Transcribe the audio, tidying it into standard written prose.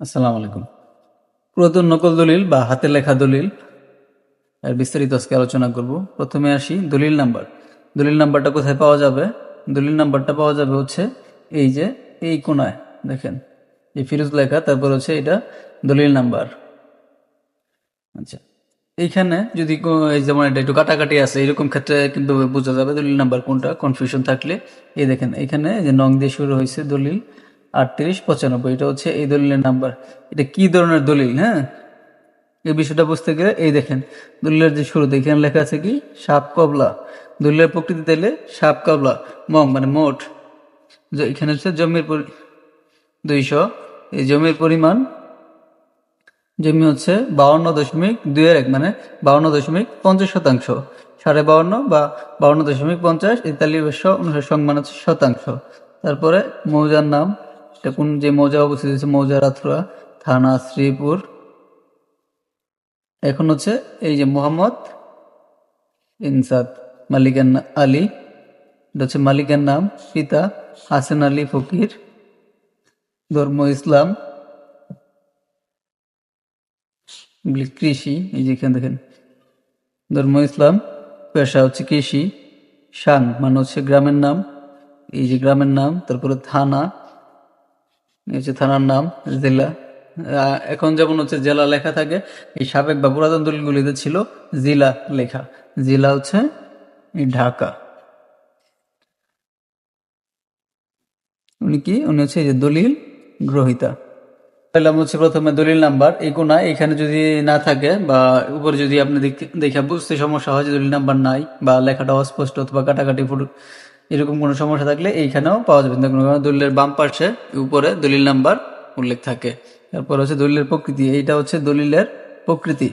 আসসালামু আলাইকুম। পুরাতন নকল দলিল বা হাতে লেখা দলিল এর বিস্তারিত আজকে আলোচনা করব। প্রথমে আসি দলিল নাম্বার। দলিল নাম্বারটা কোথায় পাওয়া যাবে? দলিল নাম্বারটা পাওয়া যাবে হচ্ছে এই যে এই কোণায় দেখেন, এই ফিরোজ লেখা, তারপর হচ্ছে এটা দলিল নাম্বার। আচ্ছা, এইখানে যদি এই যেমন এটা একটু কাটাকাটি আছে, এরকম ক্ষেত্রে কিন্তু বোঝা যাবে দলিল নাম্বার কোনটা, কনফিউশন থাকলে। এই দেখেন এখানে যে নং দিয়ে শুরু হয়েছে দলিল 3895, এটা হচ্ছে এই দলিলের নাম্বার। এটা কি ধরনের দলিল? হ্যাঁ, এই বিষয়টা বুঝতে গেলে এই দেখেন দলিলের যে শুরুতে এখানে লেখা আছে কি সাপ কবলা। দলিলের প্রকৃতি দিলে সাপ কবলা মং মানে মোট। যে এখানে হচ্ছে জমির 200, এই জমির পরিমাণ জমি হচ্ছে 52.2 মানে 52.50%, 52.5 বা 52.50, 43 সং মানে হচ্ছে শতাংশ। তারপরে মৌজার নাম, এটা কোন যে মৌজা অবস্থিত হচ্ছে, মৌজা রাথুরা, থানা শ্রীপুর। এখন হচ্ছে এই যে মোহাম্মদ ইনসাদ, মালিকের আলী, এটা হচ্ছে মালিকের নাম। পিতা হাসান আলী ফকির, ধর্ম ইসলাম, কৃষি, এই যে এখানে দেখেন ধর্ম ইসলাম, পেশা হচ্ছে কৃষি। শান মানে হচ্ছে গ্রামের নাম, এই যে গ্রামের নাম। তারপরে থানা, এই হচ্ছে থানার নাম। জেলা, এখন যেমন হচ্ছে জেলা লেখা থাকে, এই সাবেক বা পুরাতন দলিলগুলিতে ছিল জেলা লেখা। জেলা হচ্ছে এই ঢাকা। উনি হচ্ছে এই যে দলিল গ্রহীতা। পেলাম হচ্ছে প্রথমে দলিল নাম্বার, এই কোণা এখানে যদি না থাকে বা উপরে যদি আপনি দেখে বুঝতে সমস্যা হয় যে দলিল নাম্বার নাই বা লেখাটা অস্পষ্ট অথবা কাটাকাটি ফুটো এরকম কোনো সমস্যা থাকলে এইখানেও পাওয়া যাবে। দেখুন দলিলের বাম পাশে উপরে দলিল নাম্বার উল্লেখ থাকে। তারপর হচ্ছে দলিলের প্রকৃতি, এইটা হচ্ছে দলিলের প্রকৃতি।